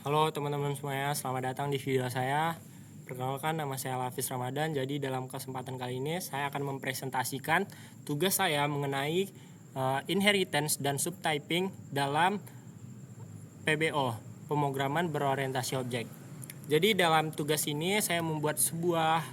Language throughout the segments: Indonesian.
Halo teman-teman semuanya, selamat datang di video saya. Perkenalkan, nama saya Hafiz Ramadan. Jadi dalam kesempatan kali ini saya akan mempresentasikan tugas saya mengenai inheritance dan subtyping dalam PBO, pemrograman berorientasi objek. Jadi dalam tugas ini saya membuat sebuah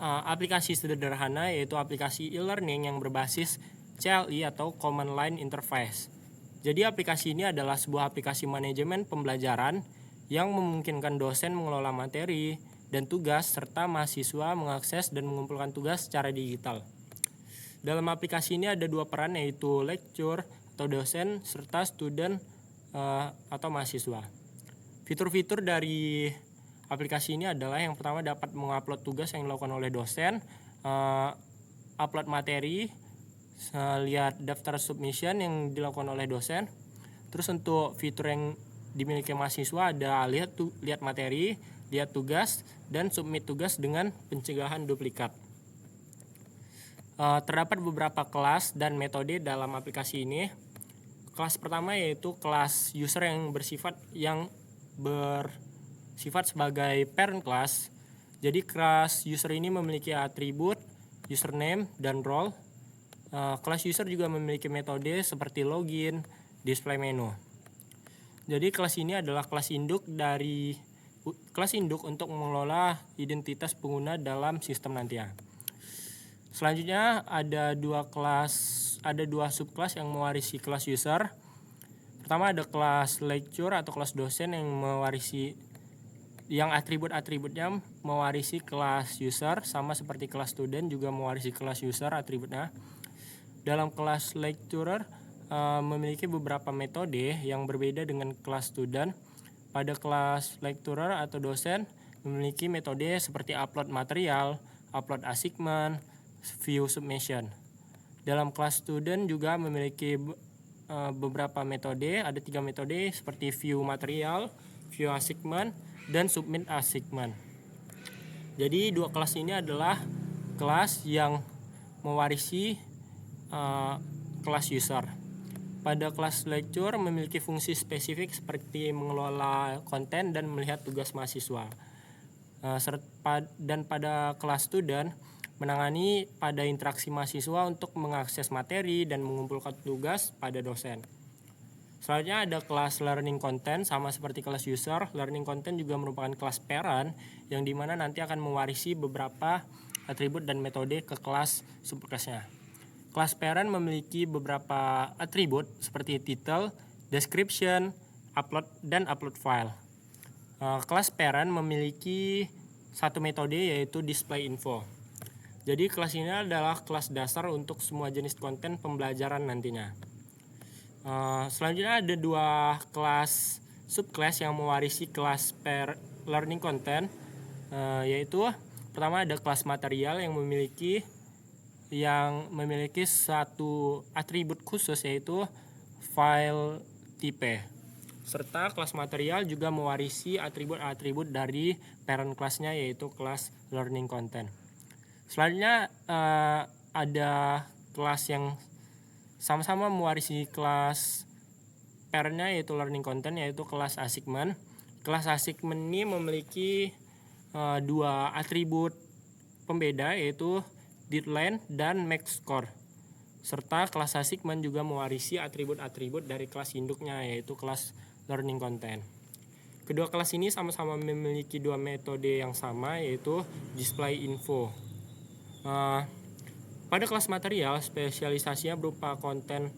aplikasi sederhana, yaitu aplikasi e-learning yang berbasis CLI atau Command Line Interface. Jadi aplikasi ini adalah sebuah aplikasi manajemen pembelajaran yang memungkinkan dosen mengelola materi dan tugas serta mahasiswa mengakses dan mengumpulkan tugas secara digital. Dalam aplikasi ini ada dua peran, yaitu lecturer atau dosen serta student atau mahasiswa. Fitur-fitur dari aplikasi ini adalah yang pertama dapat mengupload tugas yang dilakukan oleh dosen, upload materi, lihat daftar submission yang dilakukan oleh dosen. Terus untuk fitur yang dimiliki mahasiswa ada lihat materi, lihat tugas, dan submit tugas dengan pencegahan duplikat. Terdapat beberapa kelas dan metode dalam aplikasi ini. Kelas pertama yaitu kelas user yang bersifat sebagai parent class. Jadi kelas user ini memiliki atribut username dan role. Kelas user juga memiliki metode seperti login, display menu. Jadi kelas ini adalah kelas induk untuk mengelola identitas pengguna dalam sistem nantinya. Selanjutnya ada dua subkelas yang mewarisi kelas user. Pertama ada kelas lecturer atau kelas dosen yang atribut-atributnya mewarisi kelas user, sama seperti kelas student juga mewarisi kelas user atributnya. Dalam kelas lecturer memiliki beberapa metode yang berbeda dengan kelas student. Pada kelas lecturer atau dosen memiliki metode seperti upload material, upload assignment, view submission. Dalam kelas student juga memiliki beberapa metode, ada 3 metode seperti view material, view assignment, dan submit assignment. Jadi dua kelas ini adalah kelas yang mewarisi kelas user. Pada kelas lecture memiliki fungsi spesifik seperti mengelola konten dan melihat tugas mahasiswa. Dan pada kelas student menangani pada interaksi mahasiswa untuk mengakses materi dan mengumpulkan tugas pada dosen. Selanjutnya ada kelas learning content, sama seperti kelas user. Learning content juga merupakan kelas parent yang dimana nanti akan mewarisi beberapa atribut dan metode ke kelas subkelasnya. Kelas parent memiliki beberapa atribut seperti title, description, upload file. Kelas parent memiliki satu metode yaitu display info. Jadi kelas ini adalah kelas dasar untuk semua jenis konten pembelajaran nantinya. Selanjutnya ada dua kelas subclass yang mewarisi kelas learning content, yaitu pertama ada kelas material yang memiliki satu atribut khusus yaitu file type, serta kelas material juga mewarisi atribut-atribut dari parent kelasnya yaitu kelas learning content. Selanjutnya ada kelas yang sama-sama mewarisi kelas parentnya yaitu learning content, yaitu kelas assignment. Kelas assignment ini memiliki dua atribut pembeda yaitu deadline dan max score. Serta kelas assignment juga mewarisi atribut-atribut dari kelas induknya yaitu kelas learning content. Kedua kelas ini sama-sama memiliki dua metode yang sama yaitu display info. Pada kelas material spesialisasinya berupa konten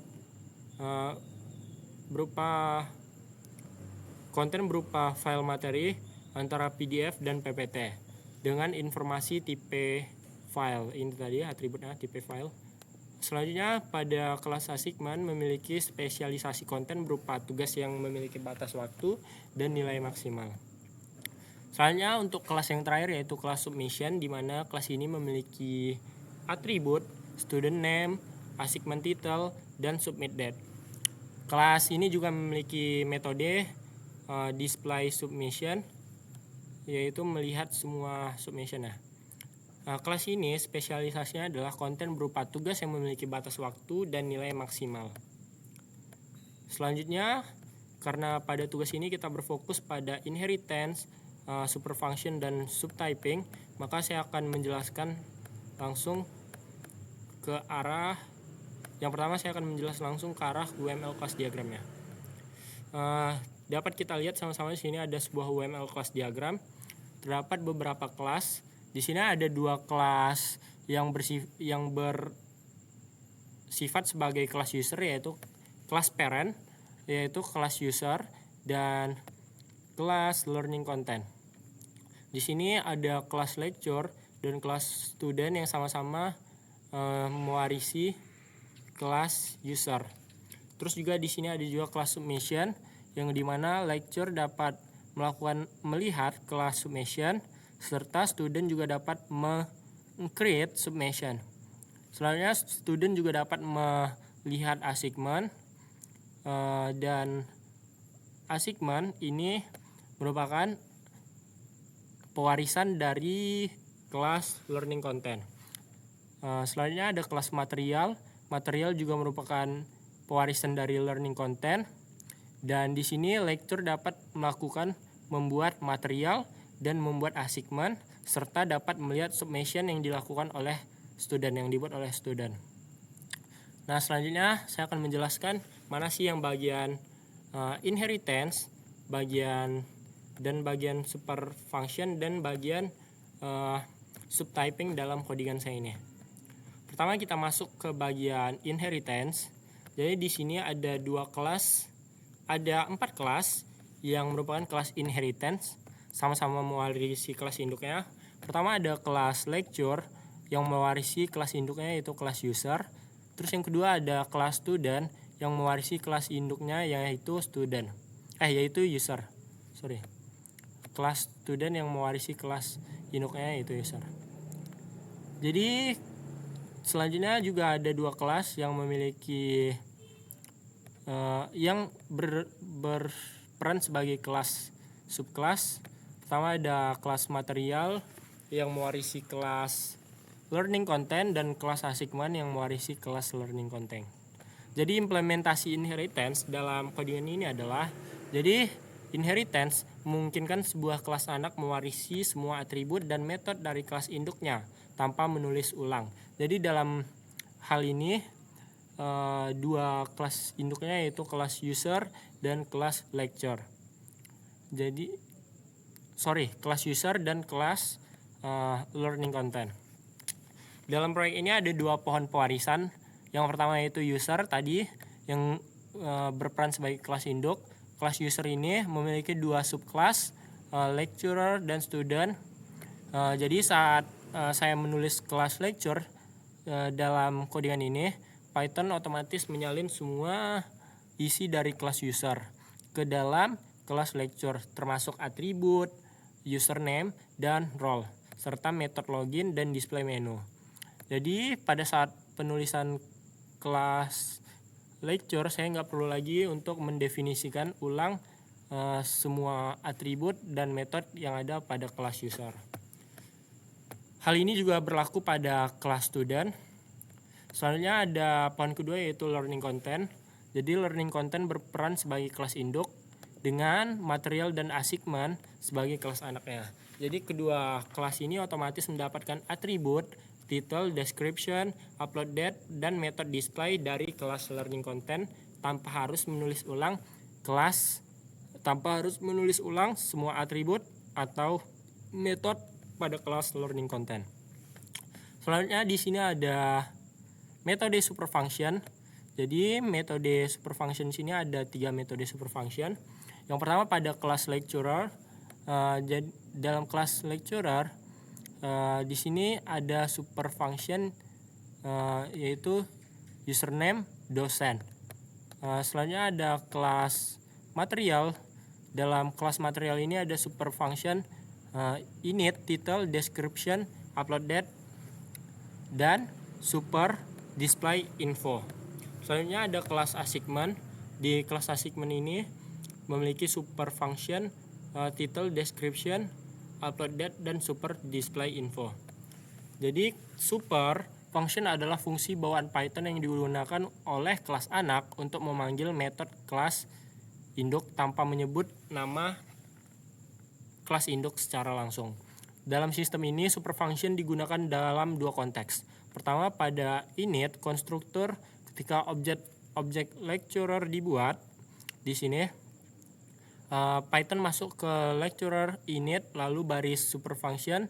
berupa file materi antara PDF dan PPT dengan informasi tipe file. Ini tadi atributnya tipe file. Selanjutnya pada kelas assignment memiliki spesialisasi konten berupa tugas yang memiliki batas waktu dan nilai maksimal. Selanjutnya untuk kelas yang terakhir yaitu kelas submission, di mana kelas ini memiliki atribut student name, assignment title, dan submit date. Kelas ini juga memiliki metode display submission, yaitu melihat semua submission. Kelas ini spesialisasinya adalah konten berupa tugas yang memiliki batas waktu dan nilai maksimal. Selanjutnya karena pada tugas ini kita berfokus pada inheritance, super function dan subtyping, maka saya akan menjelaskan langsung ke arah yang pertama. Saya akan menjelaskan langsung ke arah UML class diagramnya. Dapat kita lihat sama-sama di sini ada sebuah UML class diagram. Terdapat beberapa kelas. Di sini ada dua kelas yang bersifat sebagai kelas user, yaitu kelas parent, yaitu kelas user, dan kelas learning content. Di sini ada kelas lecture dan kelas student yang sama-sama mewarisi kelas user. Terus juga di sini ada juga kelas submission, yang dimana lecture dapat melihat kelas submission, serta student juga dapat create submission. Selanjutnya student juga dapat melihat assignment, dan assignment ini merupakan pewarisan dari kelas learning content. Selanjutnya ada kelas material. Material juga merupakan pewarisan dari learning content, dan di sini lecture dapat membuat material dan membuat assignment, serta dapat melihat submission yang dilakukan oleh student, yang dibuat oleh student. Nah, selanjutnya saya akan menjelaskan mana sih yang bagian inheritance, bagian super function, dan bagian subtyping dalam codingan saya ini. Pertama kita masuk ke bagian inheritance. Jadi di sini ada 4 kelas yang merupakan kelas inheritance, sama-sama mewarisi kelas induknya. Pertama ada kelas lecture yang mewarisi kelas induknya, yaitu kelas user. Terus yang kedua ada kelas student yang mewarisi kelas induknya, yaitu user. Kelas student yang mewarisi kelas induknya, yaitu user. Jadi selanjutnya juga ada 2 kelas yang memiliki yang berperan sebagai kelas subkelas. Pertama ada kelas material yang mewarisi kelas learning content, dan kelas assignment yang mewarisi kelas learning content. Jadi implementasi inheritance dalam codingan ini adalah, jadi inheritance memungkinkan sebuah kelas anak mewarisi semua atribut dan metode dari kelas induknya tanpa menulis ulang. Jadi dalam hal ini 2 kelas induknya, yaitu kelas user dan kelas lecture. Kelas user dan kelas learning content. Dalam proyek ini ada 2 pohon pewarisan. Yang pertama yaitu user tadi yang berperan sebagai kelas induk. Kelas user ini memiliki 2 subkelas, lecturer dan student. Jadi saat saya menulis kelas lecture dalam codingan ini, Python otomatis menyalin semua isi dari kelas user ke dalam kelas lecture, termasuk atribut, username, dan role, serta metode login dan display menu. Jadi pada saat penulisan kelas lecture, saya nggak perlu lagi untuk mendefinisikan ulang semua atribut dan metode yang ada pada kelas user. Hal ini juga berlaku pada kelas student. Selanjutnya ada pohon kedua, yaitu learning content. Jadi learning content berperan sebagai kelas induk dengan material dan assignment sebagai kelas anaknya. Jadi kedua kelas ini otomatis mendapatkan atribut, title, description, upload date, dan method display dari kelas learning content tanpa harus menulis ulang semua atribut atau metode pada kelas learning content. Selanjutnya di sini ada metode super function. Jadi metode super function sini ada 3 metode super function. Yang pertama pada kelas lecturer. Dalam kelas lecturer di sini ada super function yaitu username dosen. Selanjutnya ada kelas material. Dalam kelas material ini ada super function init, title, description, upload date, dan super display info. Selanjutnya ada kelas assignment. Di kelas assignment ini memiliki super function title, description, upload date, dan super display info. Jadi super function adalah fungsi bawaan Python yang digunakan oleh kelas anak untuk memanggil metode kelas induk tanpa menyebut nama kelas induk secara langsung. Dalam sistem ini, super function digunakan dalam dua konteks. Pertama, pada init konstruktor ketika objek lecturer dibuat. Di sini Python masuk ke lecturer init, lalu baris super function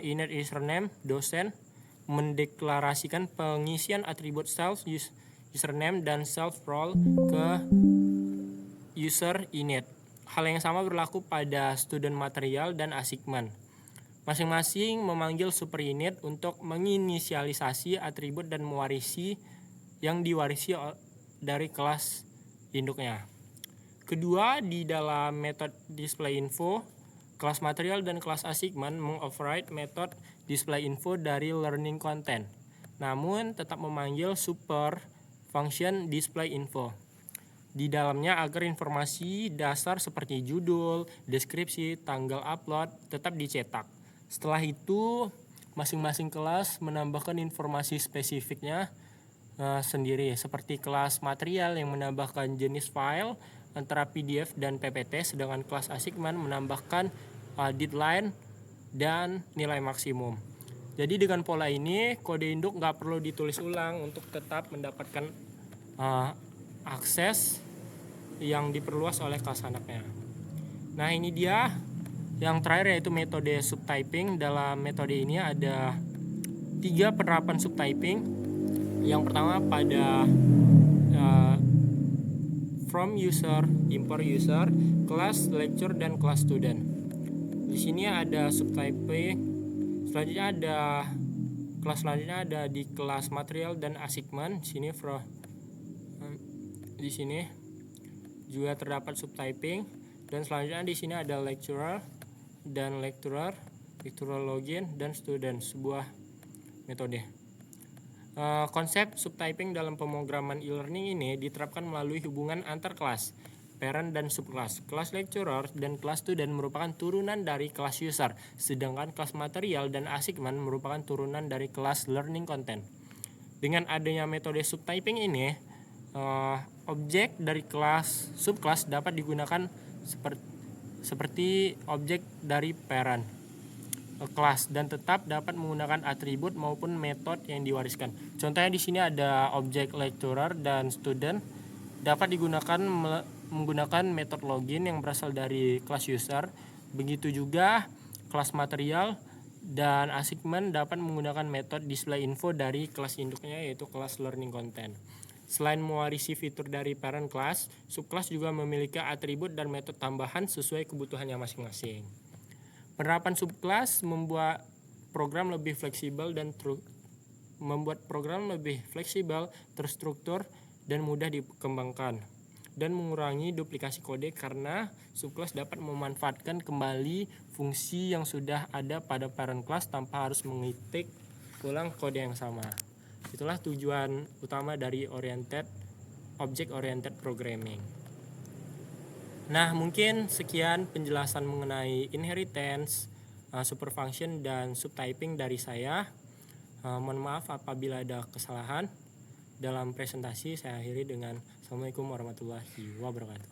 init username dosen mendeklarasikan pengisian atribut self username dan self role ke user init. Hal yang sama berlaku pada student material dan assignment. Masing-masing memanggil super init untuk menginisialisasi atribut dan mewarisi yang diwarisi dari kelas induknya. Kedua, di dalam metode displayInfo, kelas material dan kelas assignment mengoverride metode displayInfo dari learning content, namun tetap memanggil super function displayInfo di dalamnya agar informasi dasar seperti judul, deskripsi, tanggal upload tetap dicetak. Setelah itu, masing-masing kelas menambahkan informasi spesifiknya sendiri, seperti kelas material yang menambahkan jenis file antara PDF dan PPT, sedangkan kelas assignment menambahkan deadline dan nilai maksimum. Jadi dengan pola ini, kode induk nggak perlu ditulis ulang untuk tetap mendapatkan akses yang diperluas oleh kelas anaknya. Nah, ini dia yang terakhir, yaitu metode subtyping. Dalam metode ini ada 3 penerapan subtyping. Yang pertama pada from user, import user, kelas lecture dan kelas student. Di sini ada subtyping. Selanjutnya ada kelas selanjutnya ada di kelas material dan assignment. Di sini juga terdapat subtyping, dan selanjutnya di sini ada lecturer dan lecturer login dan student, sebuah metode. Konsep subtyping dalam pemrograman e-learning ini diterapkan melalui hubungan antar kelas, parent dan subkelas. Kelas lecturer dan kelas student merupakan turunan dari kelas user, sedangkan kelas material dan assignment merupakan turunan dari kelas learning content. Dengan adanya metode subtyping ini, objek dari kelas subkelas dapat digunakan seperti objek dari parent kelas dan tetap dapat menggunakan atribut maupun metode yang diwariskan. Contohnya di sini ada objek lecturer dan student dapat digunakan menggunakan metode login yang berasal dari kelas user. Begitu juga kelas material dan assignment dapat menggunakan metode displayInfo dari kelas induknya, yaitu kelas learning content. Selain mewarisi fitur dari parent class, subkelas juga memiliki atribut dan metode tambahan sesuai kebutuhannya masing-masing. Penerapan subkelas membuat program lebih fleksibel terstruktur dan mudah dikembangkan, dan mengurangi duplikasi kode karena subkelas dapat memanfaatkan kembali fungsi yang sudah ada pada parent class tanpa harus mengetik ulang kode yang sama. Itulah tujuan utama dari object oriented programming. Nah, mungkin sekian penjelasan mengenai inheritance, super function dan subtyping dari saya. Mohon maaf apabila ada kesalahan dalam presentasi. Saya akhiri dengan Assalamualaikum warahmatullahi wabarakatuh.